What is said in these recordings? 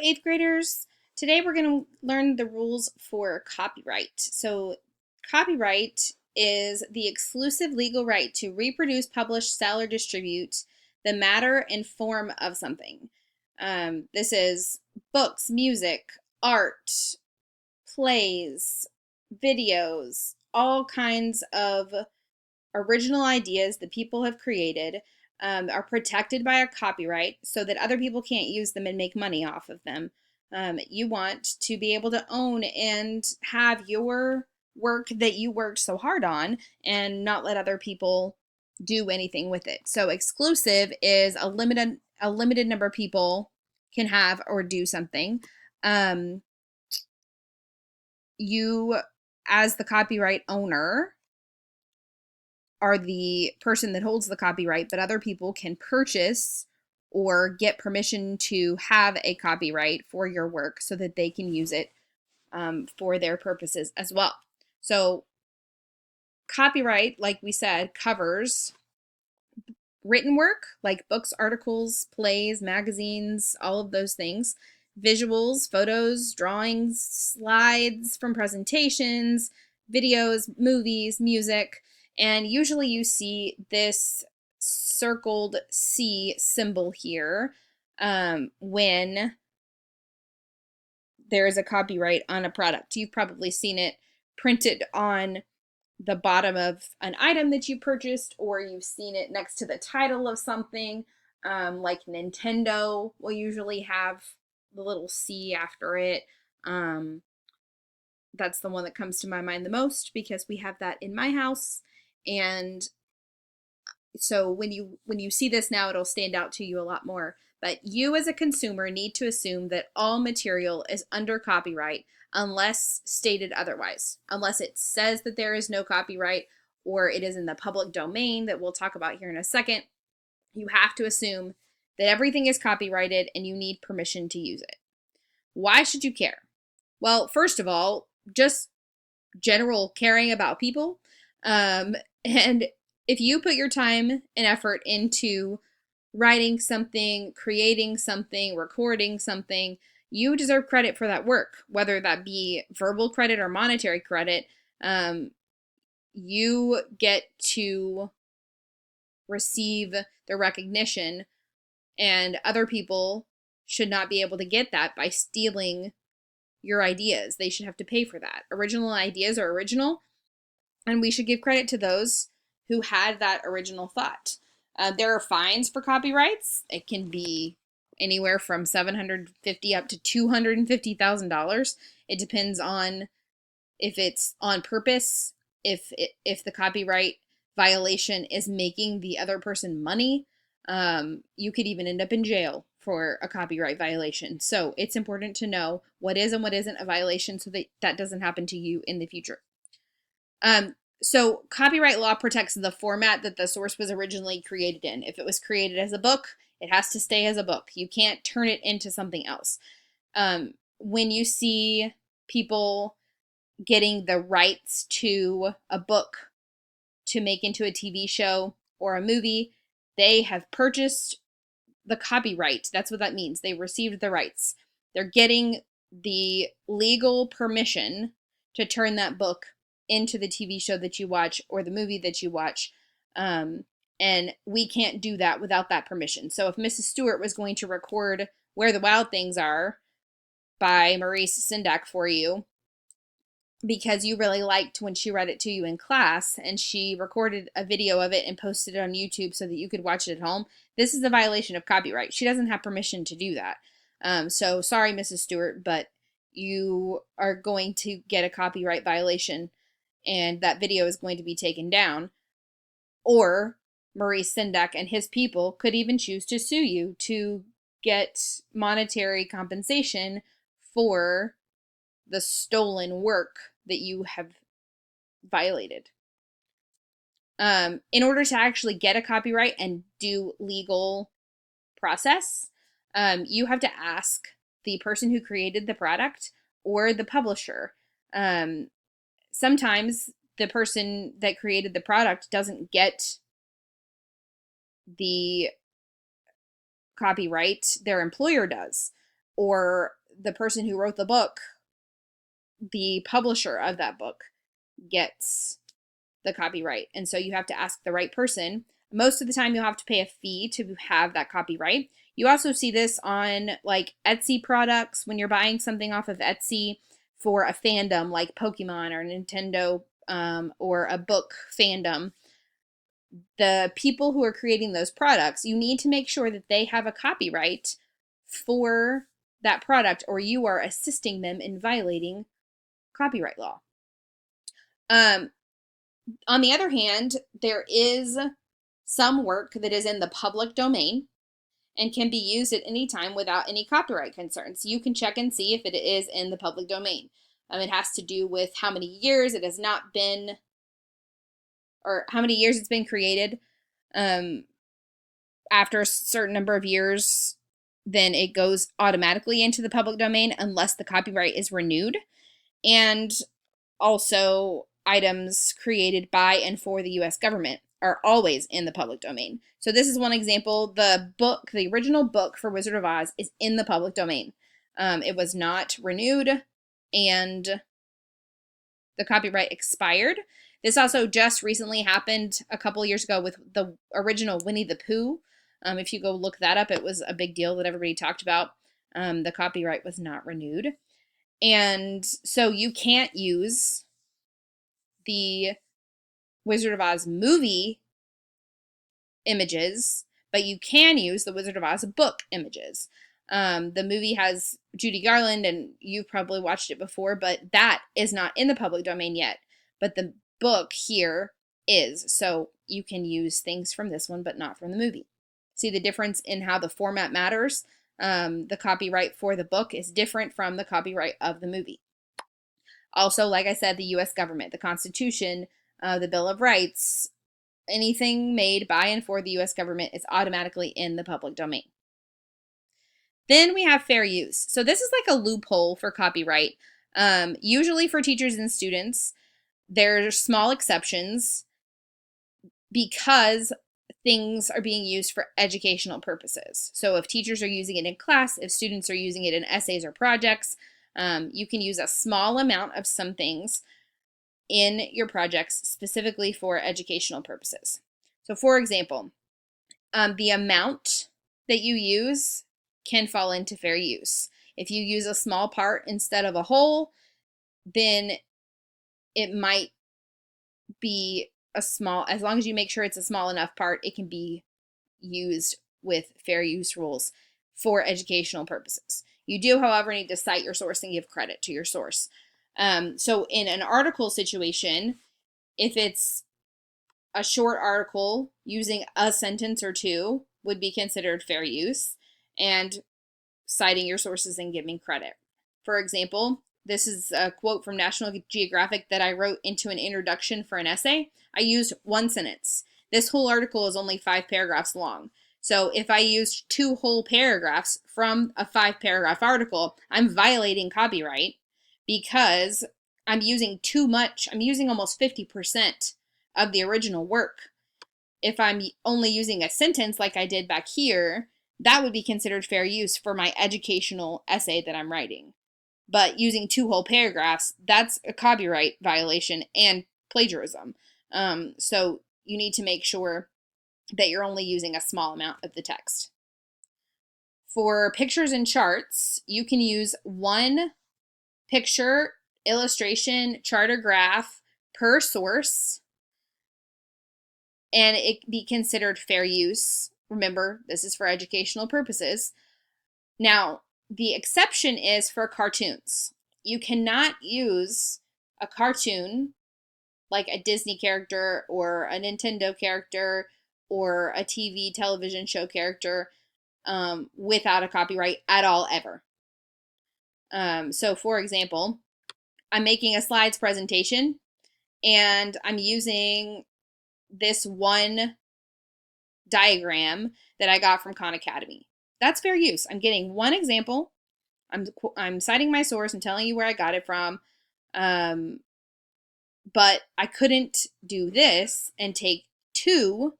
eighth graders. Today we're going to learn the rules for copyright. So, copyright is the exclusive legal right to reproduce, publish, sell, or distribute the matter and form of something. This is books, music, art, plays, videos, all kinds of original ideas that people have created are protected by a copyright so that other people can't use them and make money off of them. You want to be able to own and have your work that you worked so hard on and not let other people do anything with it. So exclusive is a limited number of people can have or do something. You, as the copyright owner, are the person that holds the copyright, but other people can purchase or get permission to have a copyright for your work so that they can use it for their purposes as well. So copyright, like we said, covers written work like books, articles, plays, magazines, all of those things, visuals, photos, drawings, slides from presentations, videos, movies, music, and usually you see this circled C symbol here when there is a copyright on a product. You've probably seen it printed on the bottom of an item that you purchased, or you've seen it next to the title of something. Like Nintendo will usually have the little C after it. That's the one that comes to my mind the most because we have that in my house. And so when you see this now, it'll stand out to you a lot more. But you as a consumer need to assume that all material is under copyright unless stated otherwise, unless it says that there is no copyright or it is in the public domain that we'll talk about here in a second. You have to assume that everything is copyrighted and you need permission to use it. Why should you care? Well, first of all, just general caring about people. And if you put your time and effort into writing something, creating something, recording something, you deserve credit for that work, whether that be verbal credit or monetary credit. You get to receive the recognition, and other people should not be able to get that by stealing your ideas. They should have to pay for that. Original ideas are original, and we should give credit to those who had that original thought. There are fines for copyrights. It can be anywhere from $750 up to $250,000. It depends on if it's on purpose, if the copyright violation is making the other person money. You could even end up in jail for a copyright violation. So it's important to know what is and what isn't a violation so that that doesn't happen to you in the future. So copyright law protects the format that the source was originally created in. If it was created as a book, it has to stay as a book. You can't turn it into something else. When you see people getting the rights to a book to make into a TV show or a movie, they have purchased the copyright. That's what that means. They received the rights. They're getting the legal permission to turn that book into the TV show that you watch or the movie that you watch. And we can't do that without that permission. So if Mrs. Stewart was going to record Where the Wild Things Are by Maurice Sendak for you, because you really liked when she read it to you in class and she recorded a video of it and posted it on YouTube so that you could watch it at home, this is a violation of copyright. She doesn't have permission to do that. So sorry, Mrs. Stewart, but you are going to get a copyright violation and that video is going to be taken down. Or Maurice Sendak and his people could even choose to sue you to get monetary compensation for the stolen work that you have violated. In order to actually get a copyright and do legal process, you have to ask the person who created the product or the publisher. Sometimes the person that created the product doesn't get the copyright, their employer does. or the person who wrote the book, the publisher of that book, gets the copyright. And so you have to ask the right person. Most of the time, you'll have to pay a fee to have that copyright. You also see this on like Etsy products when you're buying something off of Etsy for a fandom like Pokemon or Nintendo, or a book fandom. The people who are creating those products, you need to make sure that they have a copyright for that product, or you are assisting them in violating copyright law. On the other hand, there is some work that is in the public domain and can be used at any time without any copyright concerns. You can check and see if it is in the public domain. It has to do with how many years it has not been, or how many years it's been created. After a certain number of years, then it goes automatically into the public domain unless the copyright is renewed. And also, items created by and for the U.S. government are always in the public domain. So this is one example. The book, the original book for Wizard of Oz, is in the public domain. It was not renewed, and the copyright expired. This also just recently happened a couple years ago with the original Winnie the Pooh. If you go look that up, it was a big deal that everybody talked about. The copyright was not renewed. And so you can't use the Wizard of Oz movie images, but you can use the Wizard of Oz book images. The movie has Judy Garland, and you've probably watched it before, but that is not in the public domain yet. But the book here is, so you can use things from this one, but not from the movie. See the difference in how the format matters? The copyright for the book is different from the copyright of the movie. Also, like I said, the U.S. government, the Constitution, the Bill of Rights, anything made by and for the U.S. government is automatically in the public domain. Then we have fair use. So this is like a loophole for copyright. Usually for teachers and students, there's small exceptions because things are being used for educational purposes. So if teachers are using it in class, if students are using it in essays or projects, you can use a small amount of some things in your projects specifically for educational purposes. So for example, the amount that you use can fall into fair use. If you use a small part instead of a whole, then it might be a small, as long as you make sure it's a small enough part, it can be used with fair use rules for educational purposes. You do, however, need to cite your source and give credit to your source. So in an article situation, if it's a short article, using a sentence or two would be considered fair use, and citing your sources and giving credit. For example, this is a quote from National Geographic that I wrote into an introduction for an essay. I used one sentence. This whole article is only 5 paragraphs long. So if I used 2 whole paragraphs from a 5-paragraph article, I'm violating copyright because I'm using too much. I'm using almost 50% of the original work. If I'm only using a sentence like I did back here, that would be considered fair use for my educational essay that I'm writing. But using 2 whole paragraphs, that's a copyright violation and plagiarism. So you need to make sure that you're only using a small amount of the text. For pictures and charts, you can use 1 picture, illustration, chart, or graph per source, and it be considered fair use. Remember, this is for educational purposes. Now, the exception is for cartoons. You cannot use a cartoon like a Disney character or a Nintendo character or a television show character without a copyright at all, ever. So for example, I'm making a slides presentation and I'm using this one diagram that I got from Khan Academy. That's fair use. I'm getting one example. I'm citing my source and telling you where I got it from. But I couldn't do this and take 2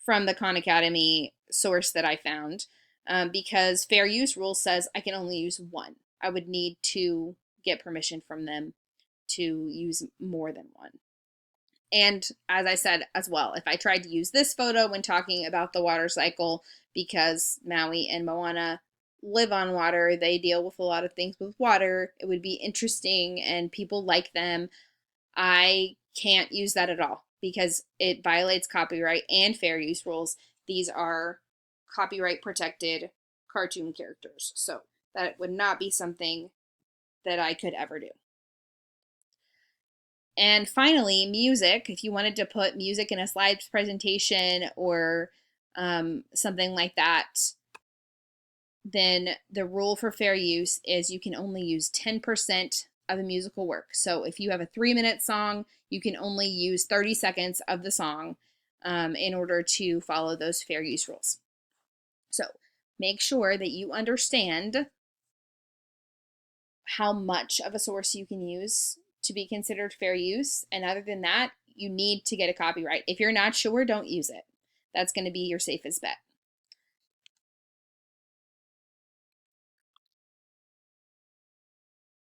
from the Khan Academy source that I found. because fair use rule says I can only use one. I would need to get permission from them to use more than one. And as I said as well, if I tried to use this photo when talking about the water cycle, because Maui and Moana live on water, they deal with a lot of things with water, it would be interesting and people like them. I can't use that at all because it violates copyright and fair use rules. These are copyright protected cartoon characters. So that would not be something that I could ever do. And finally, music. If you wanted to put music in a slides presentation or something like that, then the rule for fair use is you can only use 10% of a musical work. So if you have a 3-minute song, you can only use 30 seconds of the song in order to follow those fair use rules. So make sure that you understand how much of a source you can use to be considered fair use. And other than that, you need to get a copyright. If you're not sure, don't use it. That's going to be your safest bet.